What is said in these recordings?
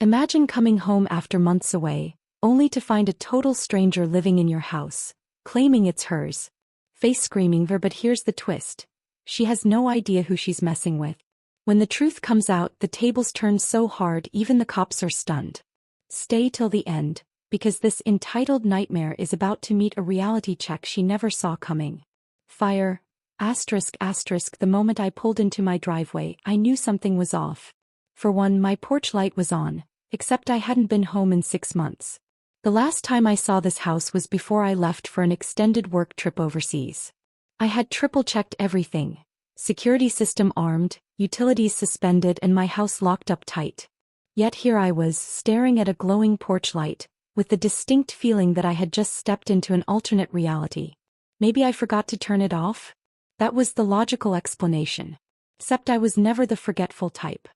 Imagine coming home after months away, only to find a total stranger living in your house, claiming it's hers. Face screaming but here's the twist. She has no idea who she's messing with. When the truth comes out, the tables turn so hard even the cops are stunned. Stay till the end, because this entitled nightmare is about to meet a reality check she never saw coming. Fire. The moment I pulled into my driveway, I knew something was off. For one, my porch light was on, except I hadn't been home in 6 months. The last time I saw this house was before I left for an extended work trip overseas. I had triple-checked everything. Security system armed, utilities suspended, and my house locked up tight. Yet here I was, staring at a glowing porch light, with the distinct feeling that I had just stepped into an alternate reality. Maybe I forgot to turn it off? That was the logical explanation. Except I was never the forgetful type.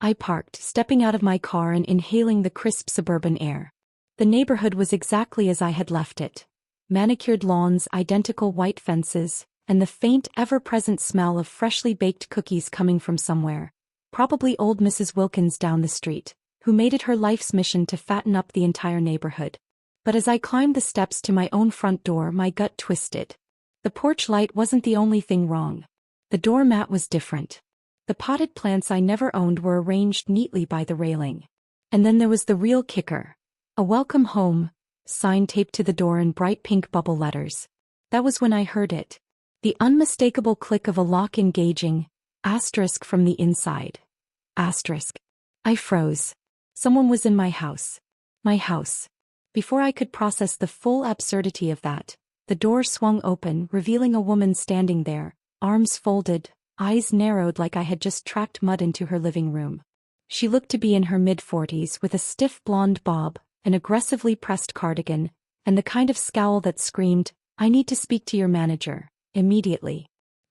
I parked, stepping out of my car and inhaling the crisp suburban air. The neighborhood was exactly as I had left it. Manicured lawns, identical white fences, and the faint, ever-present smell of freshly baked cookies coming from somewhere. Probably old Mrs. Wilkins down the street, who made it her life's mission to fatten up the entire neighborhood. But as I climbed the steps to my own front door, my gut twisted. The porch light wasn't the only thing wrong. The doormat was different. The potted plants I never owned were arranged neatly by the railing. And then there was the real kicker. A welcome home sign taped to the door in bright pink bubble letters. That was when I heard it. The unmistakable click of a lock engaging, asterisk from the inside. Asterisk. I froze. Someone was in my house. My house. Before I could process the full absurdity of that, the door swung open, revealing a woman standing there, arms folded, eyes narrowed like I had just tracked mud into her living room. She looked to be in her mid-40s with a stiff blonde bob, an aggressively pressed cardigan, and the kind of scowl that screamed, "I need to speak to your manager, immediately."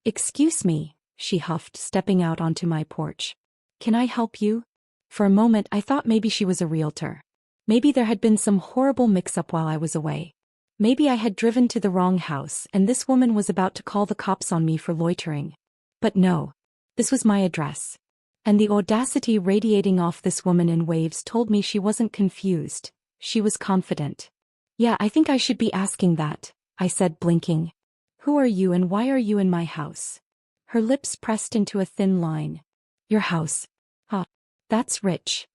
"Excuse me," she huffed, stepping out onto my porch. "Can I help you?" For a moment I thought maybe she was a realtor. Maybe there had been some horrible mix-up while I was away. Maybe I had driven to the wrong house and this woman was about to call the cops on me for loitering. But no. This was my address. And the audacity radiating off this woman in waves told me she wasn't confused. She was confident. "Yeah, I think I should be asking that," I said, blinking. "Who are you and why are you in my house?" Her lips pressed into a thin line. "Your house. Huh. That's rich."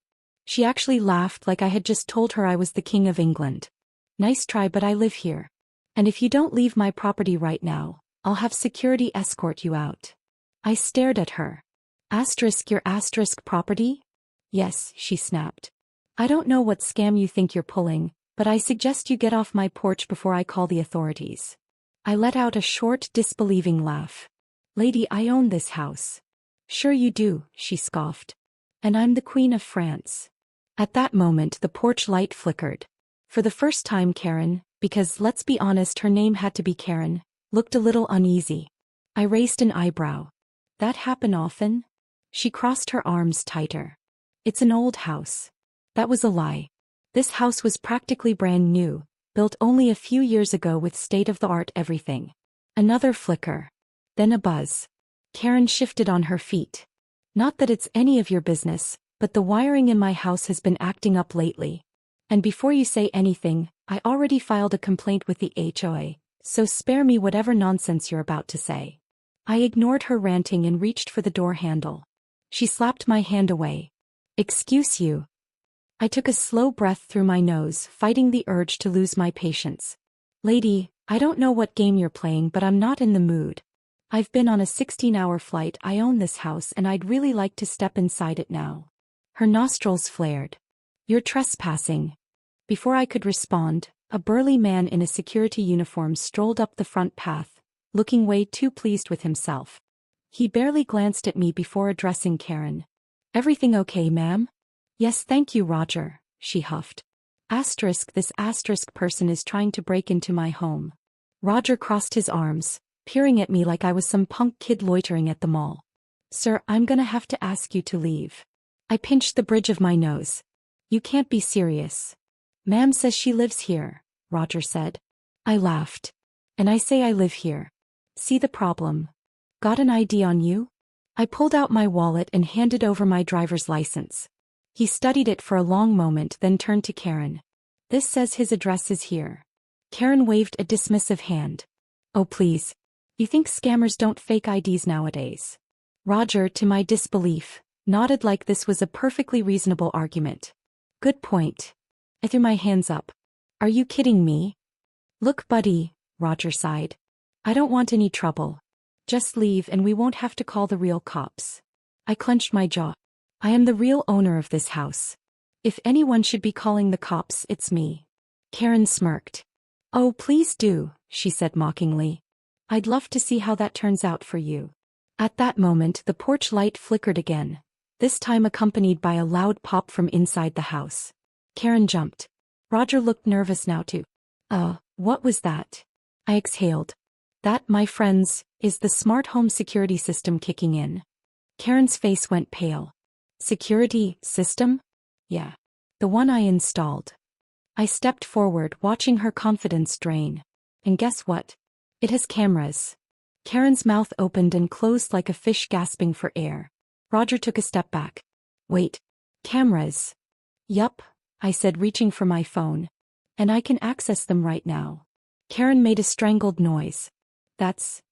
She actually laughed like I had just told her I was the King of England. "Nice try, but I live here. And if you don't leave my property right now, I'll have security escort you out." I stared at her. Your property?" "Yes," she snapped. "I don't know what scam you think you're pulling, but I suggest you get off my porch before I call the authorities." I let out a short, disbelieving laugh. "Lady, I own this house." "Sure you do," she scoffed. "And I'm the Queen of France." At that moment the porch light flickered. For the first time Karen, because let's be honest her name had to be Karen, looked a little uneasy. I raised an eyebrow. "That happen often?" She crossed her arms tighter. "It's an old house." That was a lie. This house was practically brand new, built only a few years ago with state-of-the-art everything. Another flicker. Then a buzz. Karen shifted on her feet. "Not that it's any of your business, but the wiring in my house has been acting up lately. And before you say anything, I already filed a complaint with the HOA, so spare me whatever nonsense you're about to say." I ignored her ranting and reached for the door handle. She slapped my hand away. "Excuse you." I took a slow breath through my nose, fighting the urge to lose my patience. "Lady, I don't know what game you're playing, but I'm not in the mood. I've been on a 16-hour flight, I own this house, and I'd really like to step inside it now." Her nostrils flared. "You're trespassing." Before I could respond, a burly man in a security uniform strolled up the front path, looking way too pleased with himself. He barely glanced at me before addressing Karen. "Everything okay, ma'am?" "Yes, thank you, Roger," she huffed. This person is trying to break into my home." Roger crossed his arms, peering at me like I was some punk kid loitering at the mall. "Sir, I'm gonna have to ask you to leave." I pinched the bridge of my nose. "You can't be serious." "Ma'am says she lives here," Roger said. I laughed. "And I say I live here. See the problem? Got an ID on you?" I pulled out my wallet and handed over my driver's license. He studied it for a long moment, then turned to Karen. This says his address is here. Karen waved a dismissive hand. Oh please. You think scammers don't fake IDs nowadays? Roger, to my disbelief, nodded like this was a perfectly reasonable argument. Good point. I threw my hands up. Are you kidding me? Look, buddy, Roger sighed. I don't want any trouble. Just leave and we won't have to call the real cops. I clenched my jaw. I am the real owner of this house. If anyone should be calling the cops, it's me. Karen smirked. Oh, please do, she said mockingly. I'd love to see how that turns out for you. At that moment, the porch light flickered again, this time accompanied by a loud pop from inside the house. Karen jumped. Roger looked nervous now too. What was that? I exhaled. That, my friends, is the smart home security system kicking in. Karen's face went pale. Security system? Yeah. The one I installed. I stepped forward, watching her confidence drain. And guess what? It has cameras. Karen's mouth opened and closed like a fish gasping for air. Roger took a step back. Wait. Cameras? Yup, I said, reaching for my phone. And I can access them right now. Karen made a strangled noise. That's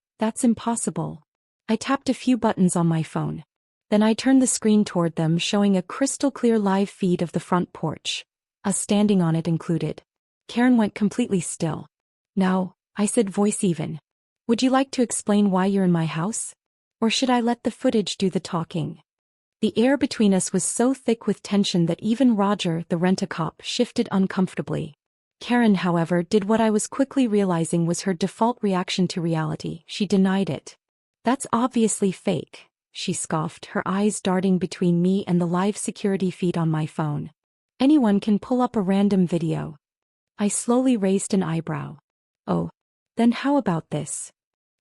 impossible. I tapped a few buttons on my phone. Then I turned the screen toward them, showing a crystal-clear live feed of the front porch. Us standing on it included. Karen went completely still. Now, I said, voice even. Would you like to explain why you're in my house? Or should I let the footage do the talking? The air between us was so thick with tension that even Roger, the rent-a-cop, shifted uncomfortably. Karen, however, did what I was quickly realizing was her default reaction to reality. She denied it. That's obviously fake, she scoffed, her eyes darting between me and the live security feed on my phone. Anyone can pull up a random video. I slowly raised an eyebrow. Oh. Then how about this?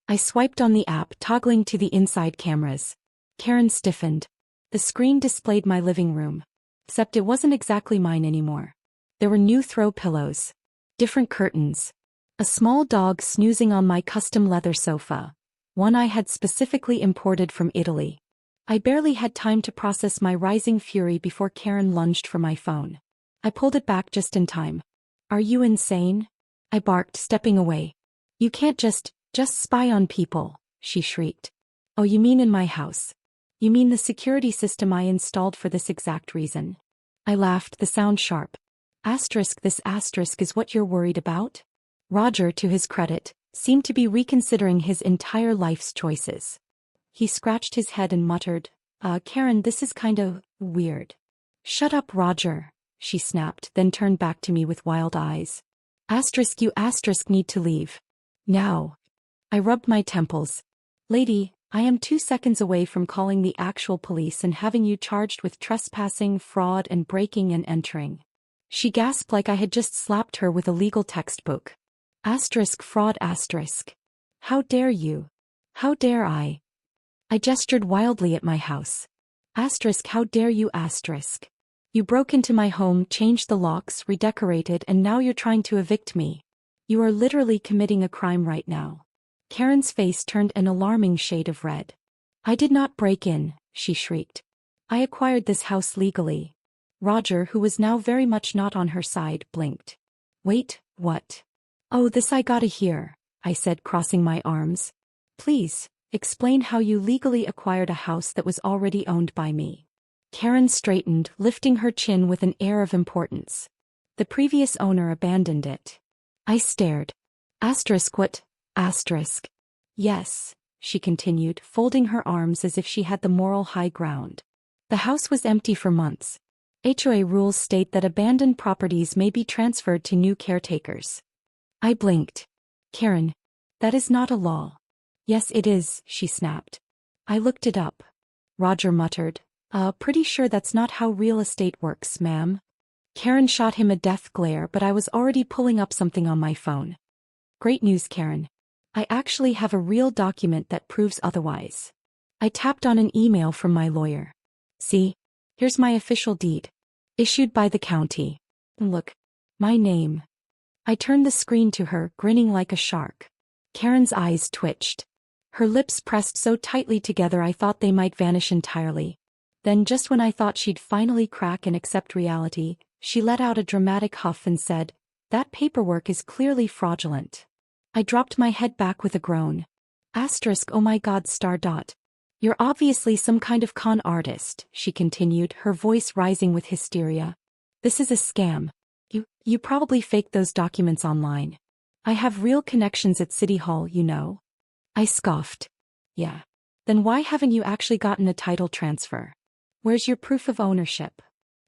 I swiped on the app, toggling to the inside cameras. Karen stiffened. The screen displayed my living room. Except it wasn't exactly mine anymore. There were new throw pillows. Different curtains. A small dog snoozing on my custom leather sofa. One I had specifically imported from Italy. I barely had time to process my rising fury before Karen lunged for my phone. I pulled it back just in time. Are you insane? I barked, stepping away. You can't just spy on people, she shrieked. Oh, you mean in my house? You mean the security system I installed for this exact reason? I laughed, the sound sharp. This asterisk is what you're worried about? Roger, to his credit, seemed to be reconsidering his entire life's choices. He scratched his head and muttered, Karen, this is kind of weird. Shut up, Roger, she snapped, then turned back to me with wild eyes. You need to leave. Now. I rubbed my temples. Lady, I am 2 seconds away from calling the actual police and having you charged with trespassing, fraud, and breaking and entering. She gasped like I had just slapped her with a legal textbook. Fraud. How dare you? How dare I? I gestured wildly at my house. How dare you? You broke into my home, changed the locks, redecorated, and now you're trying to evict me. You are literally committing a crime right now. Karen's face turned an alarming shade of red. I did not break in, she shrieked. I acquired this house legally. Roger, who was now very much not on her side, blinked. Wait, what? Oh, this I gotta hear, I said, crossing my arms. Please, explain how you legally acquired a house that was already owned by me. Karen straightened, lifting her chin with an air of importance. The previous owner abandoned it. I stared. What? Yes, she continued, folding her arms as if she had the moral high ground. The house was empty for months. HOA rules state that abandoned properties may be transferred to new caretakers. I blinked. Karen, that is not a law. Yes, it is, she snapped. I looked it up. Roger muttered. Pretty sure that's not how real estate works, ma'am. Karen shot him a death glare, but I was already pulling up something on my phone. Great news, Karen. I actually have a real document that proves otherwise. I tapped on an email from my lawyer. See? Here's my official deed. Issued by the county. Look. My name. I turned the screen to her, grinning like a shark. Karen's eyes twitched. Her lips pressed so tightly together I thought they might vanish entirely. Then just when I thought she'd finally crack and accept reality, she let out a dramatic huff and said, "That paperwork is clearly fraudulent." I dropped my head back with a groan. Asterisk, oh my god star dot. "You're obviously some kind of con artist," she continued, her voice rising with hysteria. "This is a scam. You probably faked those documents online. I have real connections at City Hall, you know." I scoffed. "Yeah. Then why haven't you actually gotten a title transfer? Where's your proof of ownership?"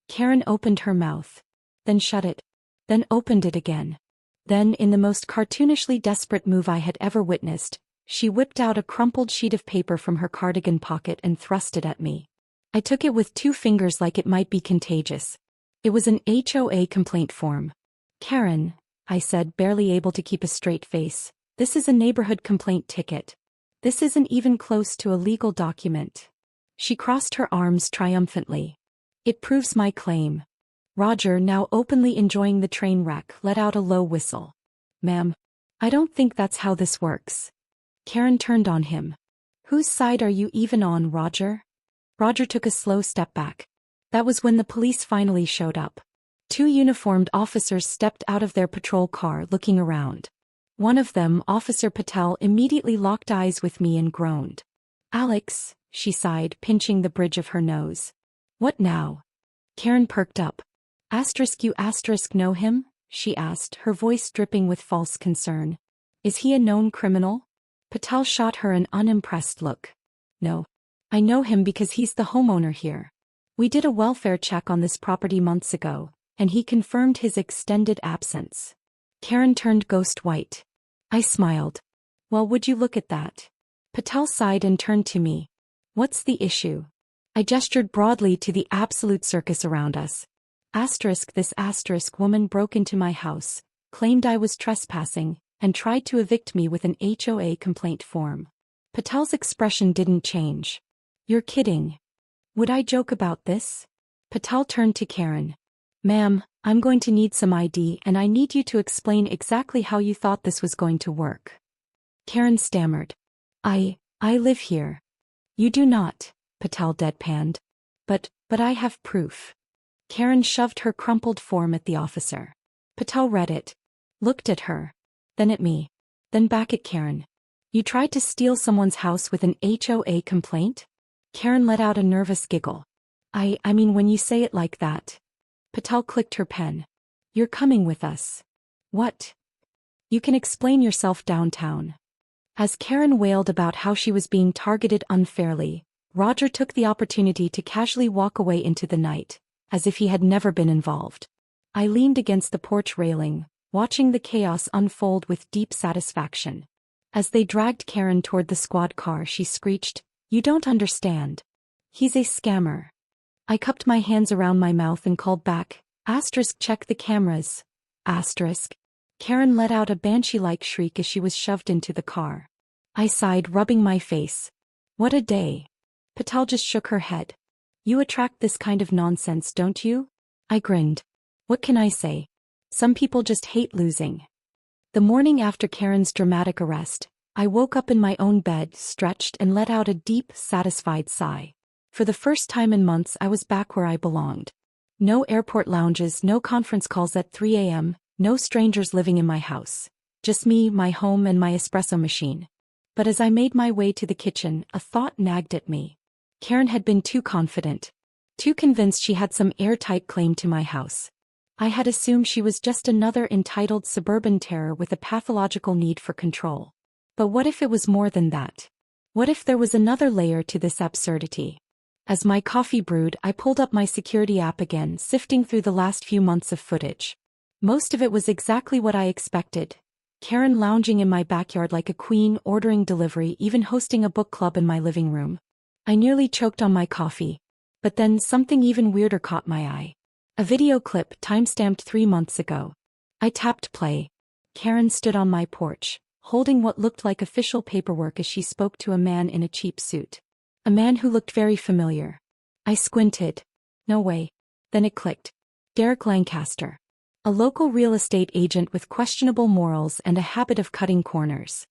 Karen opened her mouth. Then shut it. Then opened it again. Then, in the most cartoonishly desperate move I had ever witnessed, she whipped out a crumpled sheet of paper from her cardigan pocket and thrust it at me. I took it with 2 fingers like it might be contagious. It was an HOA complaint form. "Karen," I said, barely able to keep a straight face, "this is a neighborhood complaint ticket. This isn't even close to a legal document." She crossed her arms triumphantly. "It proves my claim." Roger, now openly enjoying the train wreck, let out a low whistle. "Ma'am, I don't think that's how this works." Karen turned on him. "Whose side are you even on, Roger?" Roger took a slow step back. That was when the police finally showed up. 2 uniformed officers stepped out of their patrol car, looking around. One of them, Officer Patel, immediately locked eyes with me and groaned. "Alex," she sighed, pinching the bridge of her nose. "What now?" Karen perked up. "You know him?" she asked, her voice dripping with false concern. "Is he a known criminal?" Patel shot her an unimpressed look. "No. I know him because he's the homeowner here. We did a welfare check on this property months ago, and he confirmed his extended absence." Karen turned ghost white. I smiled. "Well, would you look at that?" Patel sighed and turned to me. "What's the issue?" I gestured broadly to the absolute circus around us. This woman broke into my house, claimed I was trespassing, and tried to evict me with an HOA complaint form. Patel's expression didn't change. "You're kidding. Would I joke about this?" Patel turned to Karen. "Ma'am, I'm going to need some ID and I need you to explain exactly how you thought this was going to work." Karen stammered. I live here." "You do not," Patel deadpanned. But I have proof." Karen shoved her crumpled form at the officer. Patel read it. Looked at her. Then at me. Then back at Karen. "You tried to steal someone's house with an HOA complaint?" Karen let out a nervous giggle. I mean when you say it like that." Patel clicked her pen. "You're coming with us." "What?" "You can explain yourself downtown." As Karen wailed about how she was being targeted unfairly, Roger took the opportunity to casually walk away into the night, as if he had never been involved. I leaned against the porch railing, watching the chaos unfold with deep satisfaction. As they dragged Karen toward the squad car, she screeched, "You don't understand. He's a scammer." I cupped my hands around my mouth and called back, "Check the cameras." Karen let out a banshee-like shriek as she was shoved into the car. I sighed, rubbing my face. "What a day." Patel just shook her head. "You attract this kind of nonsense, don't you?" I grinned. "What can I say? Some people just hate losing." The morning after Karen's dramatic arrest, I woke up in my own bed, stretched, and let out a deep, satisfied sigh. For the first time in months, I was back where I belonged. No airport lounges, no conference calls at 3 a.m., no strangers living in my house. Just me, my home, and my espresso machine. But as I made my way to the kitchen, a thought nagged at me. Karen had been too confident. Too convinced she had some airtight claim to my house. I had assumed she was just another entitled suburban terror with a pathological need for control. But what if it was more than that? What if there was another layer to this absurdity? As my coffee brewed, I pulled up my security app again, sifting through the last few months of footage. Most of it was exactly what I expected. Karen lounging in my backyard like a queen, ordering delivery, even hosting a book club in my living room. I nearly choked on my coffee. But then something even weirder caught my eye. A video clip timestamped 3 months ago. I tapped play. Karen stood on my porch, holding what looked like official paperwork as she spoke to a man in a cheap suit. A man who looked very familiar. I squinted. No way. Then it clicked. Derek Lancaster. A local real estate agent with questionable morals and a habit of cutting corners.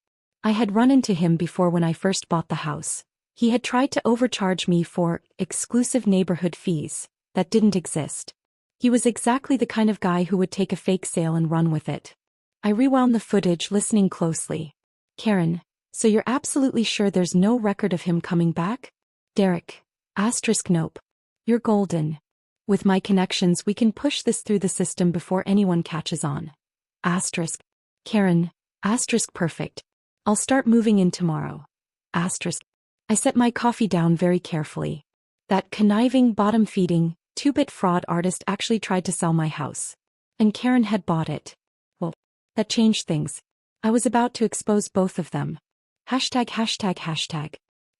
I had run into him before when I first bought the house. He had tried to overcharge me for exclusive neighborhood fees that didn't exist. He was exactly the kind of guy who would take a fake sale and run with it. I rewound the footage, listening closely. Karen, so you're absolutely sure there's no record of him coming back? Derek, nope. You're golden. With my connections we can push this through the system before anyone catches on. Karen, perfect. I'll start moving in tomorrow. I set my coffee down very carefully. That conniving, bottom-feeding, two-bit fraud artist actually tried to sell my house. And Karen had bought it. Well, that changed things. I was about to expose both of them. ####.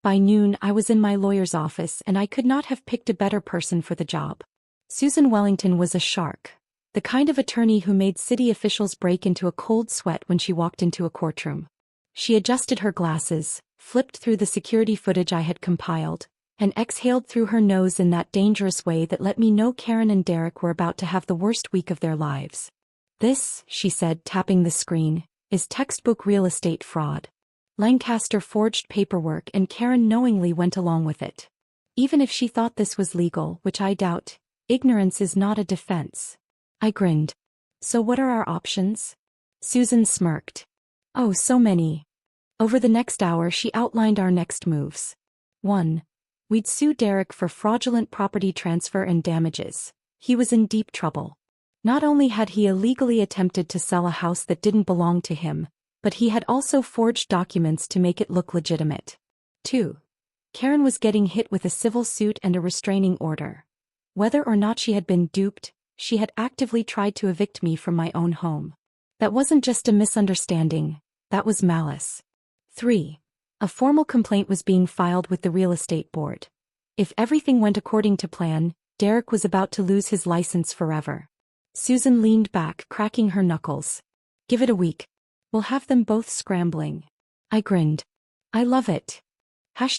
By noon I was in my lawyer's office and I could not have picked a better person for the job. Susan Wellington was a shark. The kind of attorney who made city officials break into a cold sweat when she walked into a courtroom. She adjusted her glasses, flipped through the security footage I had compiled, and exhaled through her nose in that dangerous way that let me know Karen and Derek were about to have the worst week of their lives. This, she said, tapping the screen, is textbook real estate fraud. Lancaster forged paperwork and Karen knowingly went along with it. Even if she thought this was legal, which I doubt, ignorance is not a defense. I grinned. So what are our options? Susan smirked. Oh, so many. Over the next hour she outlined our next moves. 1. We'd sue Derek for fraudulent property transfer and damages. He was in deep trouble. Not only had he illegally attempted to sell a house that didn't belong to him, but he had also forged documents to make it look legitimate. 2. Karen was getting hit with a civil suit and a restraining order. Whether or not she had been duped, she had actively tried to evict me from my own home. That wasn't just a misunderstanding, that was malice. 3. A formal complaint was being filed with the real estate board. If everything went according to plan, Derek was about to lose his license forever. Susan leaned back, cracking her knuckles. Give it a week. We'll have them both scrambling. I grinned. I love it. ###.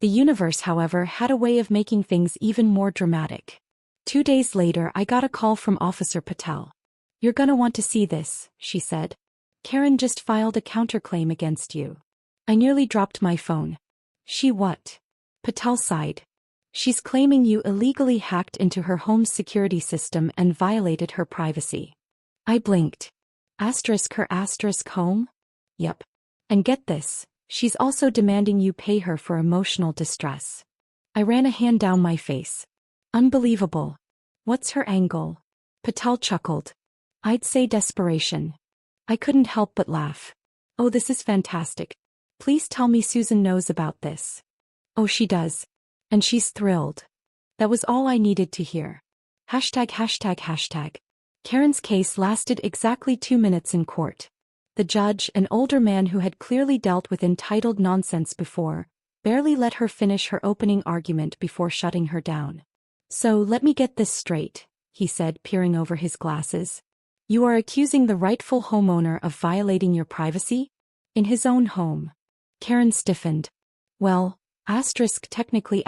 The universe, however, had a way of making things even more dramatic. 2 days later I got a call from Officer Patel. You're gonna want to see this, she said. Karen just filed a counterclaim against you. I nearly dropped my phone. She what? Patel sighed. She's claiming you illegally hacked into her home's security system and violated her privacy. I blinked. Her home? Yep. And get this, she's also demanding you pay her for emotional distress. I ran a hand down my face. Unbelievable. What's her angle? Patel chuckled. I'd say desperation. I couldn't help but laugh. Oh, this is fantastic. Please tell me Susan knows about this. Oh, she does. And she's thrilled. That was all I needed to hear. ###. Karen's case lasted exactly 2 minutes in court. The judge, an older man who had clearly dealt with entitled nonsense before, barely let her finish her opening argument before shutting her down. So let me get this straight, he said, peering over his glasses. You are accusing the rightful homeowner of violating your privacy? In his own home. Karen stiffened. Well, technically.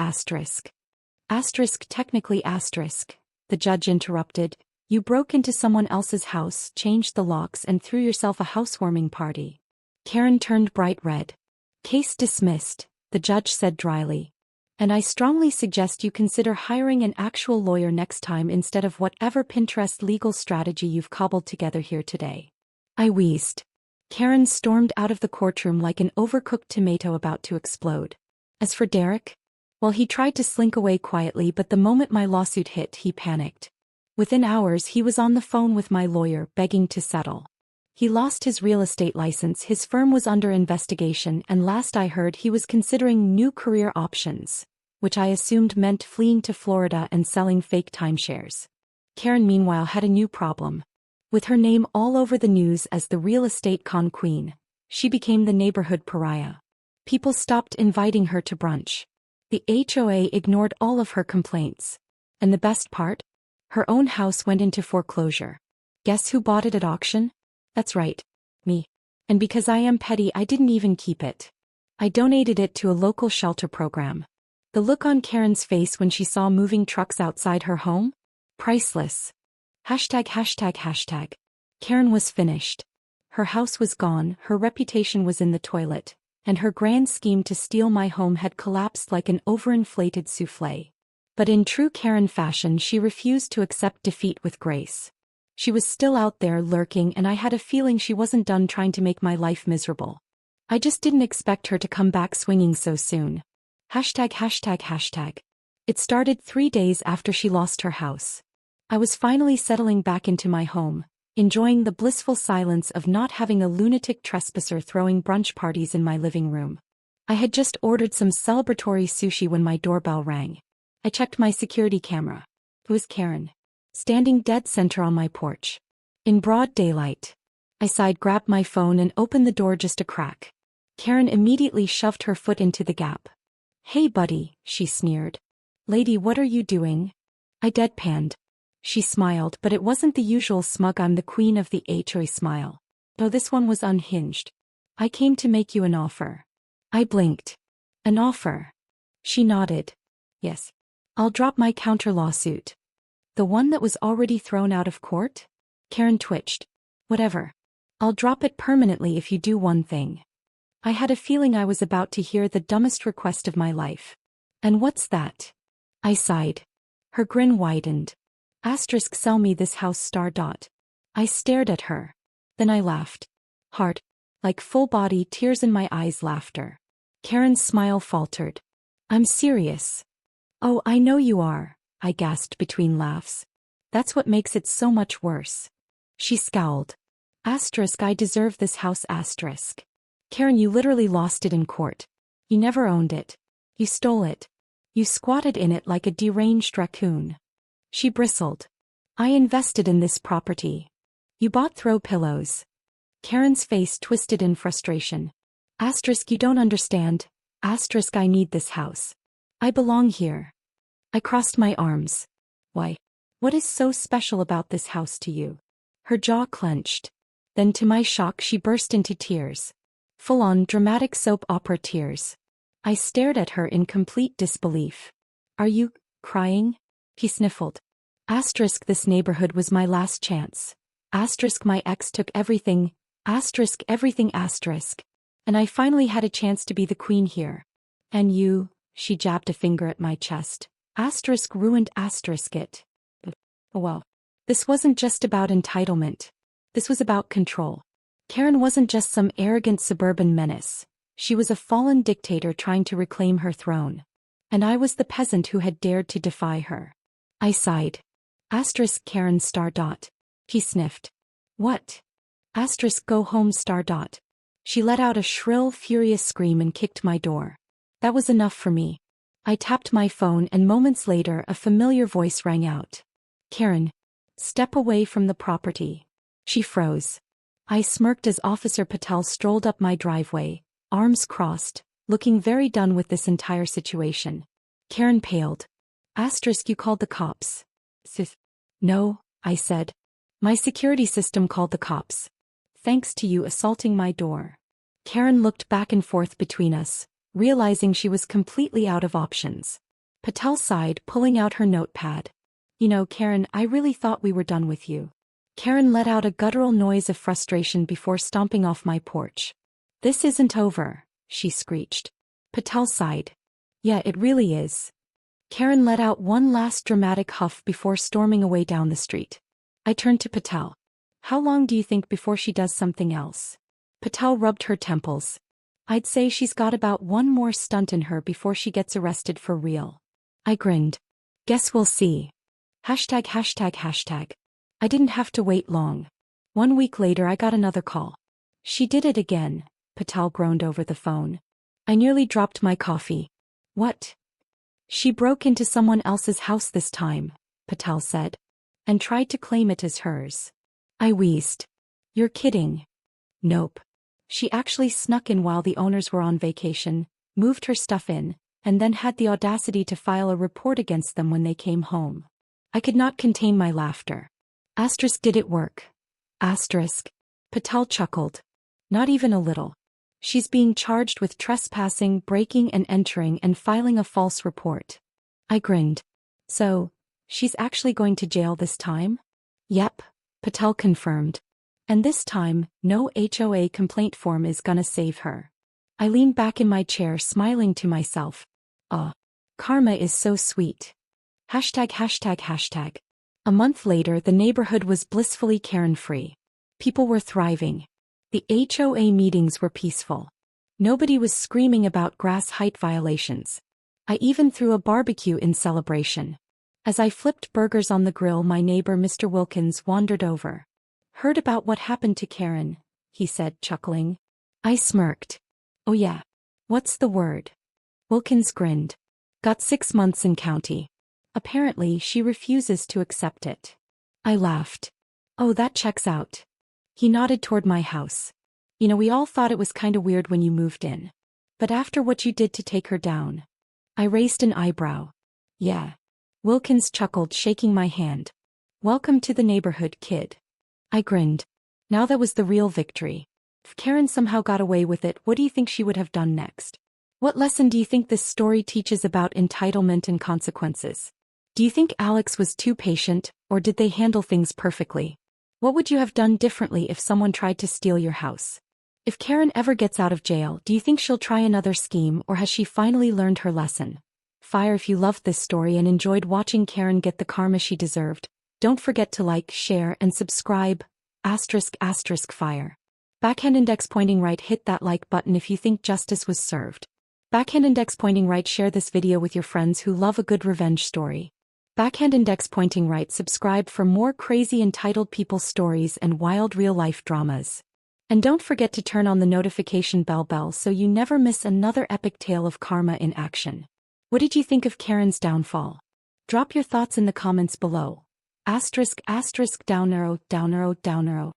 The judge interrupted. You broke into someone else's house, changed the locks and threw yourself a housewarming party. Karen turned bright red. Case dismissed, the judge said dryly. And I strongly suggest you consider hiring an actual lawyer next time instead of whatever Pinterest legal strategy you've cobbled together here today. I wheezed. Karen stormed out of the courtroom like an overcooked tomato about to explode. As for Derek? Well, he tried to slink away quietly, but the moment my lawsuit hit, he panicked. Within hours he was on the phone with my lawyer, begging to settle. He lost his real estate license, his firm was under investigation, and last I heard he was considering new career options, which I assumed meant fleeing to Florida and selling fake timeshares. Karen meanwhile had a new problem. With her name all over the news as the real estate con queen, she became the neighborhood pariah. People stopped inviting her to brunch. The HOA ignored all of her complaints. And the best part? Her own house went into foreclosure. Guess who bought it at auction? That's right. Me. And because I am petty, I didn't even keep it. I donated it to a local shelter program. The look on Karen's face when she saw moving trucks outside her home? Priceless. ###. Karen was finished. Her house was gone, her reputation was in the toilet, and her grand scheme to steal my home had collapsed like an overinflated soufflé. But in true Karen fashion, she refused to accept defeat with grace. She was still out there lurking, and I had a feeling she wasn't done trying to make my life miserable. I just didn't expect her to come back swinging so soon. ####. It started 3 days after she lost her house. I was finally settling back into my home, enjoying the blissful silence of not having a lunatic trespasser throwing brunch parties in my living room. I had just ordered some celebratory sushi when my doorbell rang. I checked my security camera. It was Karen, standing dead center on my porch. In broad daylight. I sighed, grabbed my phone, and opened the door just a crack. Karen immediately shoved her foot into the gap. "Hey buddy," she sneered. "Lady, what are you doing?" I deadpanned. She smiled, but it wasn't the usual smug "I'm the queen of the HOA" smile. Though this one was unhinged. "I came to make you an offer." I blinked. "An offer?" She nodded. "Yes. I'll drop my counter lawsuit." "The one that was already thrown out of court?" Karen twitched. "Whatever. I'll drop it permanently if you do one thing." I had a feeling I was about to hear the dumbest request of my life. "And what's that?" I sighed. Her grin widened. "Sell me this house *." I stared at her. Then I laughed. Hard. Like full body, tears in my eyes laughter. Karen's smile faltered. "I'm serious." "Oh, I know you are," I gasped between laughs. "That's what makes it so much worse." She scowled. "I deserve this house *." "Karen, you literally lost it in court. You never owned it. You stole it. You squatted in it like a deranged raccoon." She bristled. "I invested in this property. You bought throw pillows." Karen's face twisted in frustration. "You don't understand. I need this house. I belong here." I crossed my arms. "Why? What is so special about this house to you?" Her jaw clenched. Then to my shock she burst into tears. Full-on dramatic soap opera tears. I stared at her in complete disbelief. "Are you crying?" He sniffled. This neighborhood was my last chance. My ex took everything. Everything. And I finally had a chance to be the queen here. And you," she jabbed a finger at my chest. Ruined it." Oh well. This wasn't just about entitlement. This was about control. Karen wasn't just some arrogant suburban menace. She was a fallen dictator trying to reclaim her throne. And I was the peasant who had dared to defy her. I sighed. Karen *." He sniffed. "What?" Go home *." She let out a shrill, furious scream and kicked my door. That was enough for me. I tapped my phone, and moments later a familiar voice rang out. "Karen, step away from the property." She froze. I smirked as Officer Patel strolled up my driveway, arms crossed, looking very done with this entire situation. Karen paled. "You called the cops." "No," I said. "My security system called the cops. Thanks to you assaulting my door." Karen looked back and forth between us, realizing she was completely out of options. Patel sighed, pulling out her notepad. "You know, Karen, I really thought we were done with you." Karen let out a guttural noise of frustration before stomping off my porch. "This isn't over," she screeched. Patel sighed. "Yeah, it really is." Karen let out one last dramatic huff before storming away down the street. I turned to Patel. "How long do you think before she does something else?" Patel rubbed her temples. "I'd say she's got about one more stunt in her before she gets arrested for real." I grinned. "Guess we'll see." ####. I didn't have to wait long. 1 week later I got another call. "She did it again," Patel groaned over the phone. I nearly dropped my coffee. "What?" "She broke into someone else's house this time," Patel said, "and tried to claim it as hers." I wheezed. "You're kidding." "Nope. She actually snuck in while the owners were on vacation, moved her stuff in, and then had the audacity to file a report against them when they came home." I could not contain my laughter. Did it work?" Patel chuckled. "Not even a little. She's being charged with trespassing, breaking and entering, and filing a false report." I grinned. "So, she's actually going to jail this time?" "Yep," Patel confirmed. "And this time, no HOA complaint form is gonna save her." I leaned back in my chair smiling to myself. Karma is so sweet. Hashtag hashtag hashtag. A month later, the neighborhood was blissfully Karen-free. People were thriving. The HOA meetings were peaceful. Nobody was screaming about grass height violations. I even threw a barbecue in celebration. As I flipped burgers on the grill, my neighbor Mr. Wilkins wandered over. "Heard about what happened to Karen," he said, chuckling. I smirked. "Oh yeah. What's the word?" Wilkins grinned. "Got 6 months in county. Apparently she refuses to accept it." I laughed. "Oh, that checks out." He nodded toward my house. "You know, we all thought it was kinda weird when you moved in. But after what you did to take her down." I raised an eyebrow. "Yeah." Wilkins chuckled, shaking my hand. "Welcome to the neighborhood, kid." I grinned. Now that was the real victory. If Karen somehow got away with it, what do you think she would have done next? What lesson do you think this story teaches about entitlement and consequences? Do you think Alex was too patient, or did they handle things perfectly? What would you have done differently if someone tried to steal your house? If Karen ever gets out of jail, do you think she'll try another scheme, or has she finally learned her lesson? Fire if you loved this story and enjoyed watching Karen get the karma she deserved. Don't forget to like, share, and subscribe. *** fire. Backhand index pointing right, hit that like button if you think justice was served. Backhand index pointing right, share this video with your friends who love a good revenge story. Backhand index pointing right, subscribe for more crazy entitled people stories and wild real-life dramas. And don't forget to turn on the notification bell so you never miss another epic tale of karma in action. What did you think of Karen's downfall? Drop your thoughts in the comments below. *** down arrow.